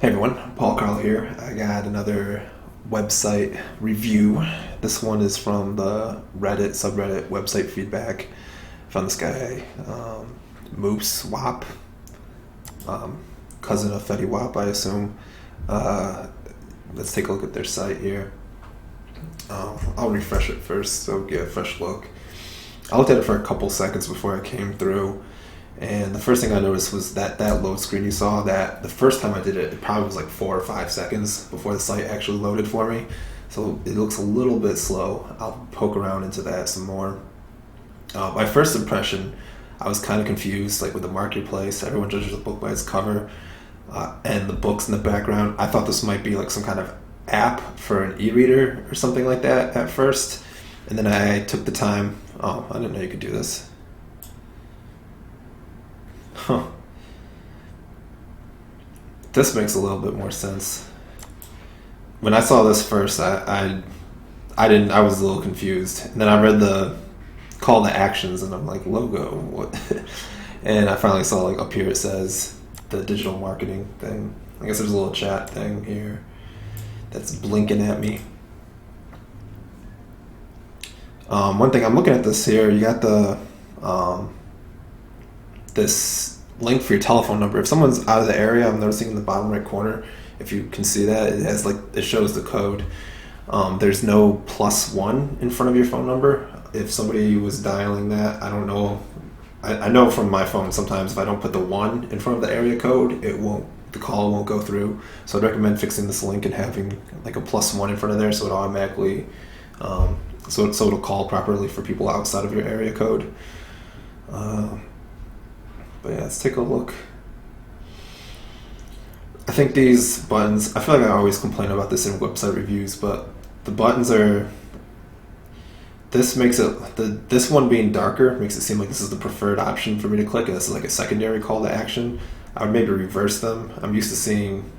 Hey everyone, Paul Carl here. I got another website review. This one is from the Reddit subreddit website feedback. Found this guy, Moose Wap, cousin of Fetty Wap, I assume. Uh, let's take a look at their site here. I'll refresh it first so get a fresh look. I looked at it for a couple seconds before I came through. And the first thing I noticed was that load screen you saw, that the first time I did it, it probably was like 4 or 5 seconds before the site actually loaded for me. So it looks a little bit slow. I'll poke around into that some more. My first impression, I was kind of confused, like with the marketplace. Everyone judges a book by its cover, and the books in the background. I thought this might be like some kind of app for an e-reader or something like that at first. And then I took the time. Oh, I didn't know you could do this. Huh. This makes a little bit more sense. When I saw this first, I didn't. I was a little confused, and then I read the call to actions, and I'm like, logo, what? And I finally saw like up here it says the digital marketing thing. I guess there's a little chat thing here that's blinking at me. One thing I'm looking at this here, you got the this link for your telephone number. If someone's out of the area, I'm noticing in the bottom right corner, if you can see that, it has like it shows the code. There's no +1 in front of your phone number. If somebody was dialing that, I don't know. I know from my phone sometimes if I don't put the 1 in front of the area code, the call won't go through. So I'd recommend fixing this link and having like a +1 in front of there, so it automatically so it'll call properly for people outside of your area code. But yeah, let's take a look. I think these buttons, I feel like I always complain about this in website reviews, but the buttons are, this makes it, this one being darker makes it seem like this is the preferred option for me to click, and this is like a secondary call to action. I would maybe reverse them. I'm used to seeing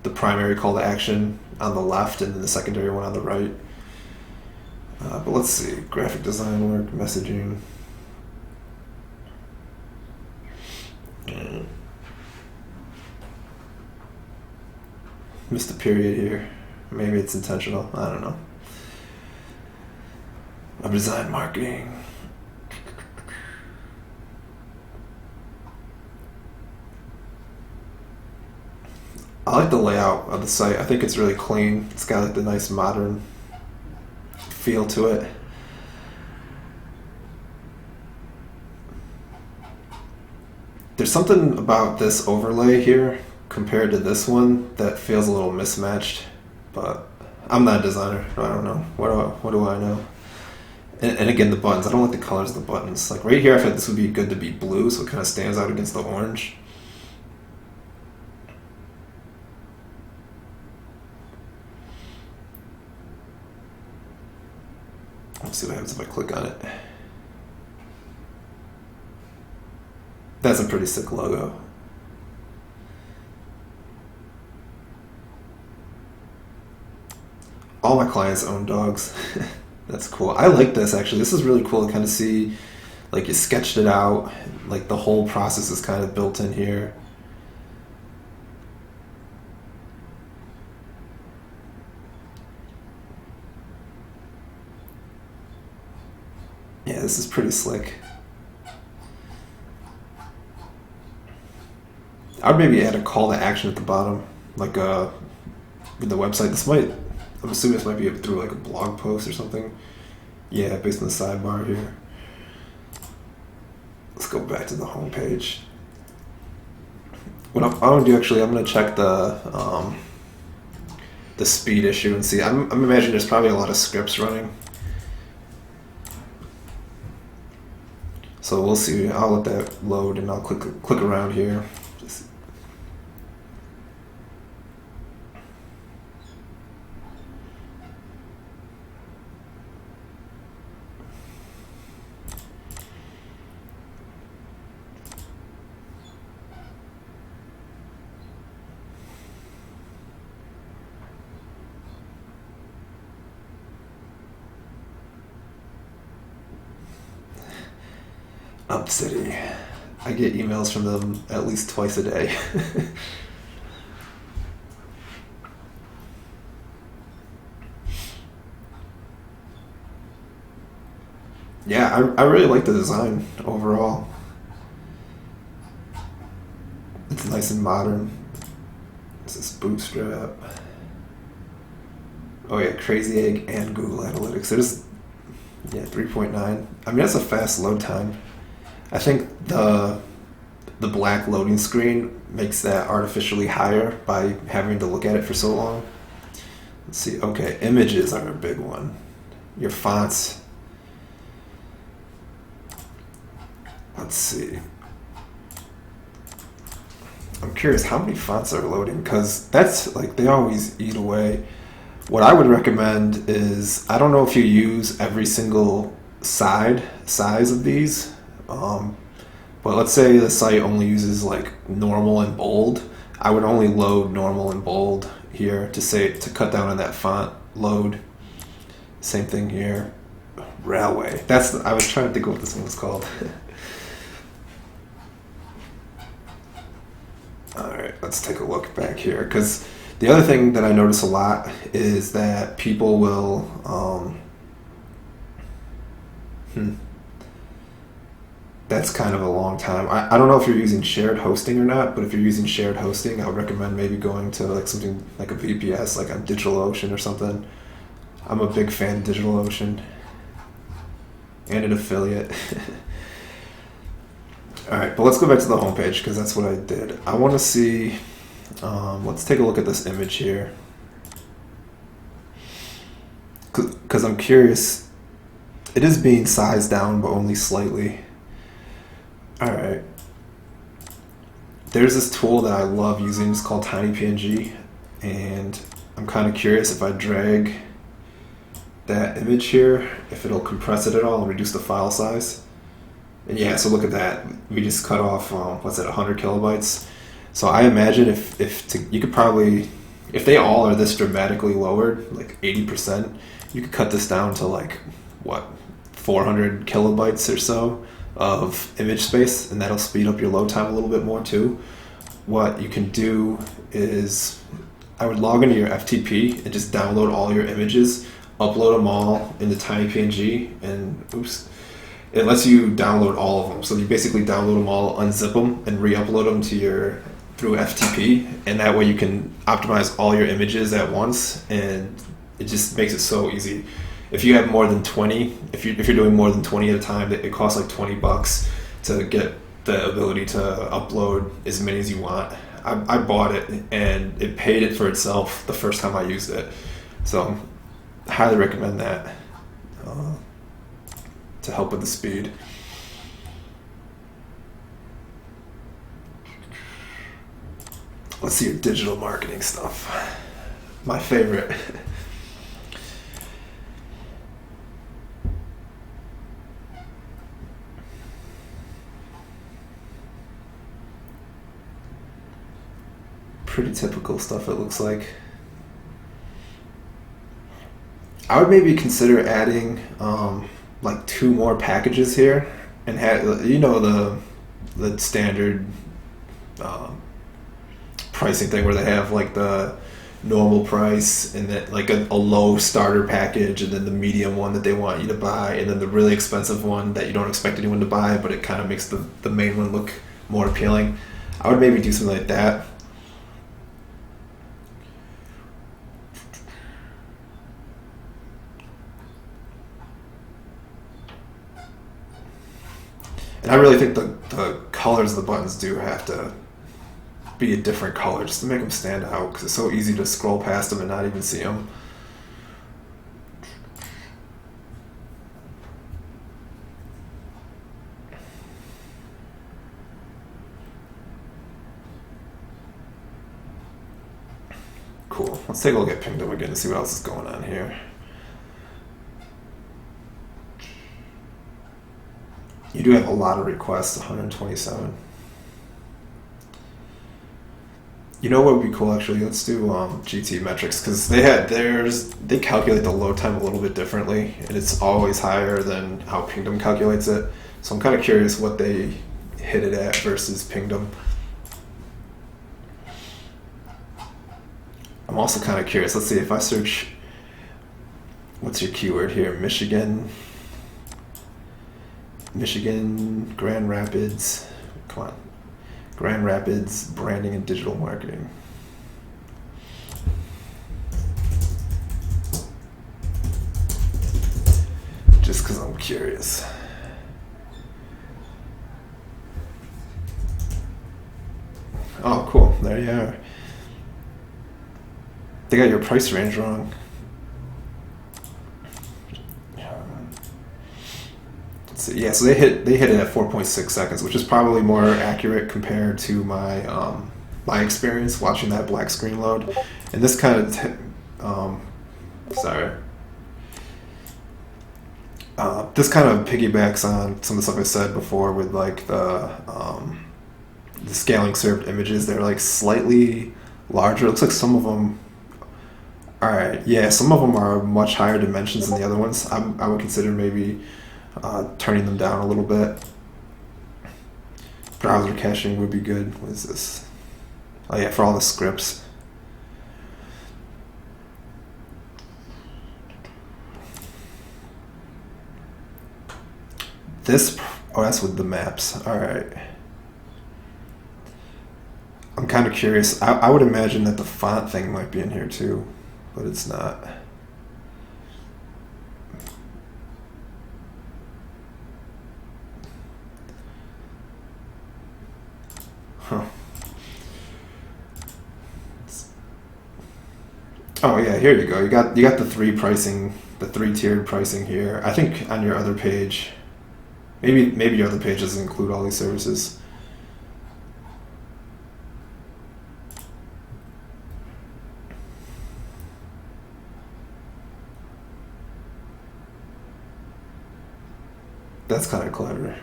the primary call to action on the left and then the secondary one on the right. But let's see, graphic design work, messaging. Missed a period here. Maybe it's intentional. I don't know. Web design marketing. I like the layout of the site. I think it's really clean. It's got like the nice modern feel to it. There's something about this overlay here compared to this one that feels a little mismatched, but I'm not a designer, so I don't know. What do I know? And again, the buttons. I don't like the colors of the buttons. Like right here, I feel like this would be good to be blue, so it kind of stands out against the orange. Let's see what happens if I click on it. That's a pretty sick logo. All my clients own dogs. That's cool. I like this actually. This is really cool to kind of see, like you sketched it out, like the whole process is kind of built in here. Yeah, this is pretty slick. I would maybe add a call to action at the bottom, like with the website. I'm assuming this might be through like a blog post or something. Yeah, based on the sidebar here. Let's go back to the home page. What I'm going to do actually, I'm going to check the speed issue and see. I'm imagining there's probably a lot of scripts running. So we'll see. I'll let that load and I'll click around here. Just Up City. I get emails from them at least twice a day. Yeah, I really like the design overall. It's nice and modern. This is Bootstrap. Oh yeah, Crazy Egg and Google Analytics. There's, yeah, 3.9. I mean, that's a fast load time. I think the black loading screen makes that artificially higher by having to look at it for so long. Let's see. Okay, images are a big one. Your fonts. Let's see. I'm curious how many fonts are loading because that's like they always eat away. What I would recommend is I don't know if you use every single size of these, but let's say the site only uses like normal and bold. I would only load normal and bold here to cut down on that font load. Same thing here. Railway. I was trying to think of what this one was called. All right, let's take a look back here because the other thing that I notice a lot is that people will. That's kind of a long time. I don't know if you're using shared hosting or not, but if you're using shared hosting, I would recommend maybe going to like something like a VPS, like on DigitalOcean or something. I'm a big fan of DigitalOcean and an affiliate. All right, but let's go back to the homepage because that's what I did. I want to see. Let's take a look at this image here because I'm curious. It is being sized down, but only slightly. All right. There's this tool that I love using. It's called TinyPNG, and I'm kind of curious if I drag that image here, if it'll compress it at all and reduce the file size. And yeah, so look at that. We just cut off, what's that, 100 kilobytes. So I imagine you could probably, if they all are this dramatically lowered, like 80%, you could cut this down to like, what, 400 kilobytes or so of image space, and that'll speed up your load time a little bit more too. What you can do is, I would log into your FTP and just download all your images, upload them all into TinyPNG, and it lets you download all of them. So you basically download them all, unzip them, and re-upload them to through FTP, and that way you can optimize all your images at once, and it just makes it so easy. If you have more than 20, if you're doing more than 20 at a time, it costs like $20 to get the ability to upload as many as you want. I bought it and it paid it for itself the first time I used it. So I highly recommend that to help with the speed. Let's see your digital marketing stuff. My favorite. Pretty typical stuff, it looks like. I would maybe consider adding like 2 more packages here, and have the standard pricing thing where they have like the normal price and then like a low starter package, and then the medium one that they want you to buy, and then the really expensive one that you don't expect anyone to buy, but it kind of makes the main one look more appealing. I would maybe do something like that. And I really think the colors of the buttons do have to be a different color just to make them stand out, because it's so easy to scroll past them and not even see them. Cool. Let's take a look at Pingdom again and see what else is going on here. You do have a lot of requests, 127. You know what would be cool actually? Let's do GTmetrix, because they calculate the load time a little bit differently, and it's always higher than how Pingdom calculates it. So I'm kind of curious what they hit it at versus Pingdom. I'm also kind of curious. Let's see if I search. What's your keyword here? Michigan. Michigan, Grand Rapids. Come on. Grand Rapids Branding and Digital Marketing. Just because I'm curious. Oh, cool. There you are. They got your price range wrong. Let's see. Yeah, so they hit it at 4.6 seconds, which is probably more accurate compared to my my experience watching that black screen load. And this kind of this kind of piggybacks on some of the stuff I said before with like the scaling served images. They're like slightly larger. It looks like some of them. All right, yeah, some of them are much higher dimensions than the other ones. I would consider maybe turning them down a little bit. Browser caching would be good. What is this? Oh yeah, for all the scripts. Oh, that's with the maps. All right. I'm kind of curious. I would imagine that the font thing might be in here too, but it's not. Huh. Oh yeah, here you go. You got the the 3-tiered pricing here. I think on your other page, maybe your other page doesn't include all these services. That's kind of clever,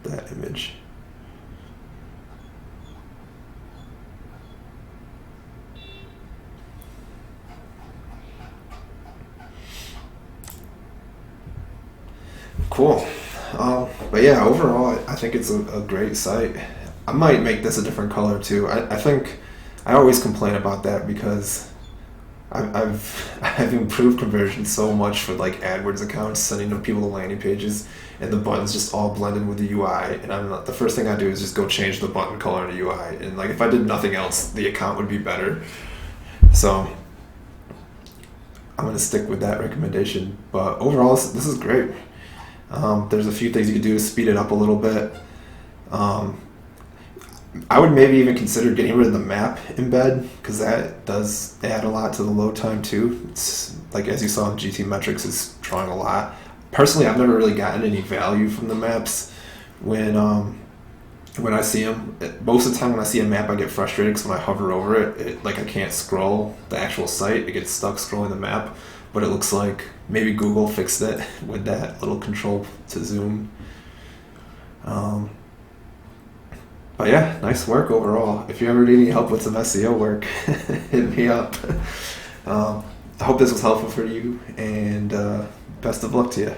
that image. Cool. But yeah, overall, I think it's a great site. I might make this a different color too. I think I always complain about that because I've improved conversion so much for like AdWords accounts, sending them people to landing pages, and the buttons just all blended with the UI. And I'm not, the first thing I do is just go change the button color in the UI. And like if I did nothing else, the account would be better. So I'm gonna stick with that recommendation. But overall, this is great. There's a few things you could do to speed it up a little bit. I would maybe even consider getting rid of the map embed because that does add a lot to the load time too. It's like as you saw in GTmetrix, is drawing a lot. Personally, I've never really gotten any value from the maps when I see them. Most of the time when I see a map, I get frustrated because when I hover over it, like I can't scroll the actual site. It gets stuck scrolling the map. But it looks like maybe Google fixed it with that little control to zoom. But yeah, nice work overall. If you ever need any help with some SEO work, hit me up. I hope this was helpful for you, and best of luck to you.